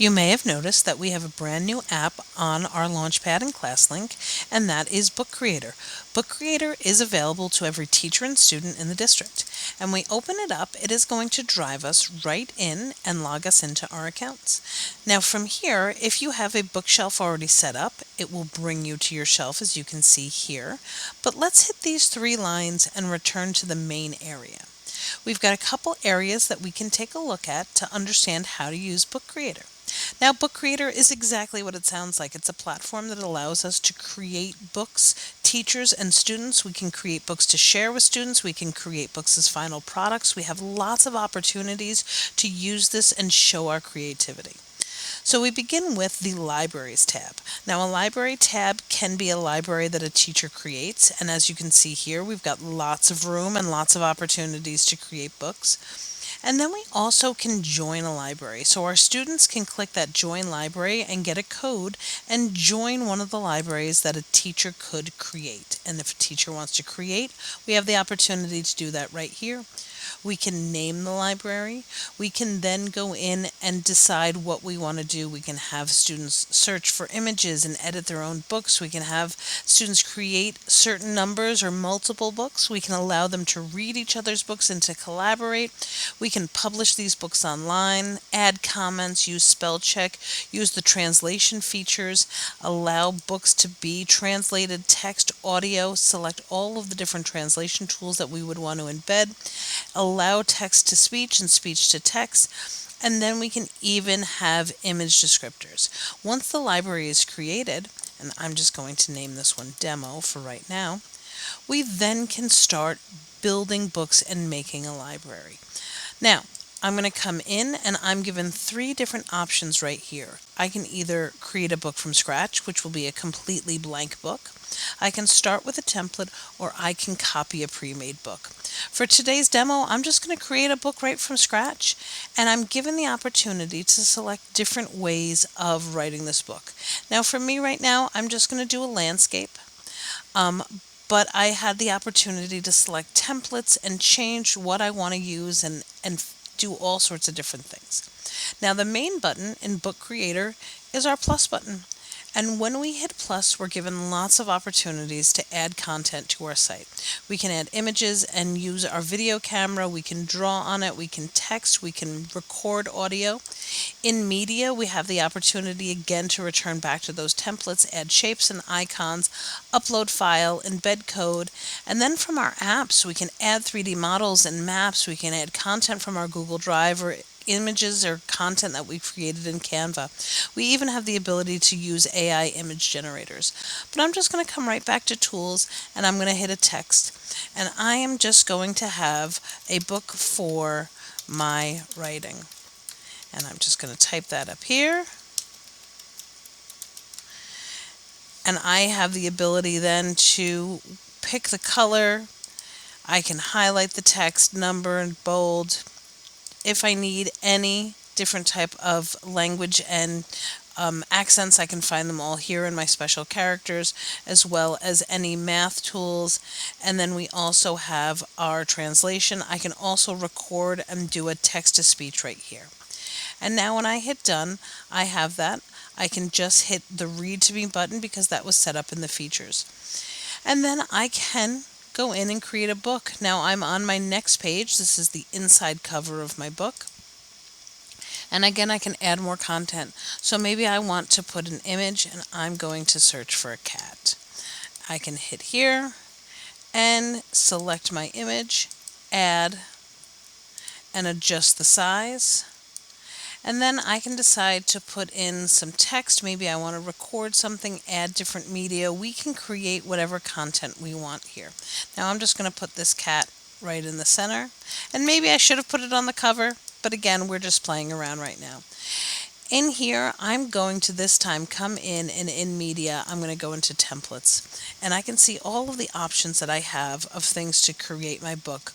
You may have noticed that we have a brand new app on our Launchpad and ClassLink, and that is Book Creator. Book Creator is available to every teacher and student in the district. And we open it up, it is going to drive us right in and log us into our accounts. Now from here, if you have a bookshelf already set up, it will bring you to your shelf as you can see here. But let's hit these three lines and return to the main area. We've got a couple areas that we can take a look at to understand how to use Book Creator. Now, Book Creator is exactly what it sounds like. It's a platform that allows us to create books, teachers and students. We can create books to share with students. We can create books as final products. We have lots of opportunities to use this and show our creativity. So we begin with the Libraries tab. Now a library tab can be a library that a teacher creates, and as you can see here, we've got lots of room and lots of opportunities to create books. And then we also can join a library. So our students can click that join library and get a code and join one of the libraries that a teacher could create. And if a teacher wants to create, we have the opportunity to do that right here. We can name the library. We can then go in and decide what we want to do. We can have students search for images and edit their own books. We can have students create certain numbers or multiple books. We can allow them to read each other's books and to collaborate. We can publish these books online, add comments, use spell check, use the translation features, allow books to be translated, text, audio, select all of the different translation tools that we would want to embed, allow text to speech and speech to text, and then we can even have image descriptors. Once the library is created, and I'm just going to name this one Demo for right now, we then can start building books and making a library. Now, I'm going to come in and I'm given three different options right here. I can either create a book from scratch, which will be a completely blank book. I can start with a template, or I can copy a pre-made book. For today's demo, I'm just going to create a book right from scratch, and I'm given the opportunity to select different ways of writing this book. Now for me right now, I'm just going to do a landscape. But I had the opportunity to select templates and change what I want to use and do all sorts of different things. Now the main button in Book Creator is our plus button. And when we hit plus, we're given lots of opportunities to add content to our site. We can add images and use our video camera. We can draw on it. We can text. We can record audio. In media, we have the opportunity again to return back to those templates, add shapes and icons, upload file, embed code. And then from our apps, we can add 3D models and maps. We can add content from our Google Drive or images or content that we created in Canva. We even have the ability to use AI image generators. But I'm just going to come right back to tools and I'm going to hit a text. And I am just going to have a book for my writing. And I'm just going to type that up here. And I have the ability then to pick the color. I can highlight the text, number and bold. If I need any different type of language and accents, I can find them all here in my special characters, as well as any math tools. And then we also have our translation. I can also record and do a text-to-speech right here. And now when I hit done, I have that. I can just hit the read to me button because that was set up in the features. And then I can go in and create a book. Now I'm on my next page. This is the inside cover of my book. And again, I can add more content. So maybe I want to put an image and I'm going to search for a cat. I can hit here and select my image, add, and adjust the size. And then I can decide to put in some text. Maybe I want to record something, add different media. We can create whatever content we want here. Now I'm just going to put this cat right in the center. And maybe I should have put it on the cover, but again, we're just playing around right now. In here, I'm going to this time come in and in media, I'm going to go into templates. And I can see all of the options that I have of things to create my book.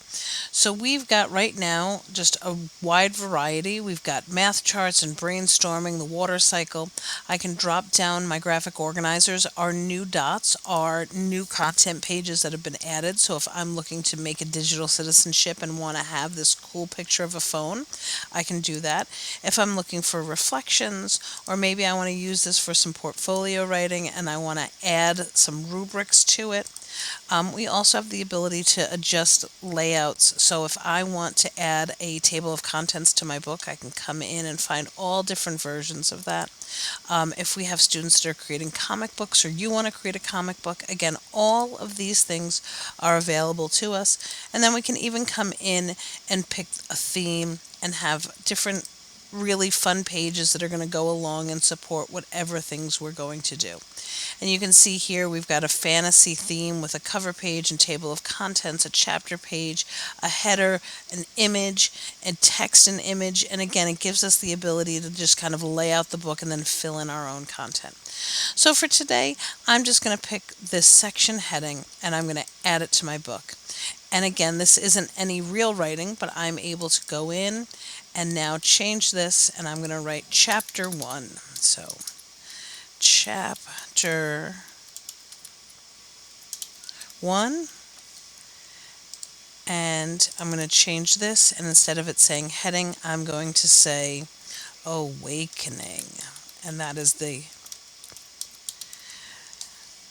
So we've got right now just a wide variety. We've got math charts and brainstorming, the water cycle. I can drop down my graphic organizers. Our new dots are new content pages that have been added. So if I'm looking to make a digital citizenship and want to have this cool picture of a phone, I can do that. If I'm looking for reflection, sections, or maybe I want to use this for some portfolio writing and I want to add some rubrics to it. We also have the ability to adjust layouts. So if I want to add a table of contents to my book, I can come in and find all different versions of that. If we have students that are creating comic books or you want to create a comic book, again, all of these things are available to us. And then we can even come in and pick a theme and have different really fun pages that are going to go along and support whatever things we're going to do. And you can see here we've got a fantasy theme with a cover page and table of contents, a chapter page, a header, an image, and text and image. And again, it gives us the ability to just kind of lay out the book and then fill in our own content. So for today, I'm just going to pick this section heading and I'm going to add it to my book. And again, this isn't any real writing, but I'm able to go in and now change this, and I'm going to write chapter 1. So chapter 1, and I'm going to change this, and instead of it saying heading, I'm going to say awakening, and that is the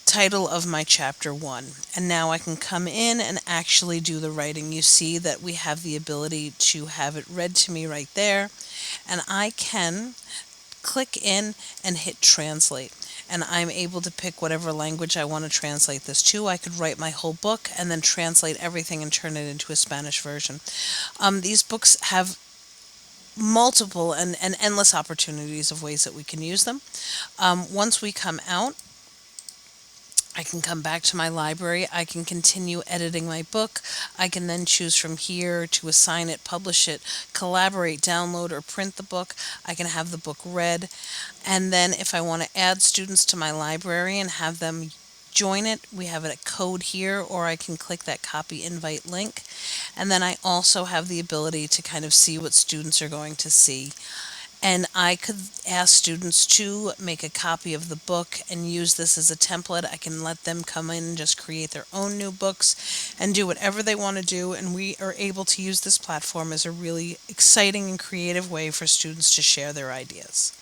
title of my chapter 1. And now I can come in and actually do the writing. You see that we have the ability to have it read to me right there, and I can click in and hit translate, and I'm able to pick whatever language I want to translate this to. I could write my whole book and then translate everything and turn it into a Spanish version. These books have multiple and endless opportunities of ways that we can use them. Once we come out, I can come back to my library. I can continue editing my book. I can then choose from here to assign it, publish it, collaborate, download, or print the book. I can have the book read. And then if I want to add students to my library and have them join it, we have a code here, or I can click that copy invite link. And then I also have the ability to kind of see what students are going to see. And I could ask students to make a copy of the book and use this as a template. I can let them come in and just create their own new books and do whatever they want to do. And we are able to use this platform as a really exciting and creative way for students to share their ideas.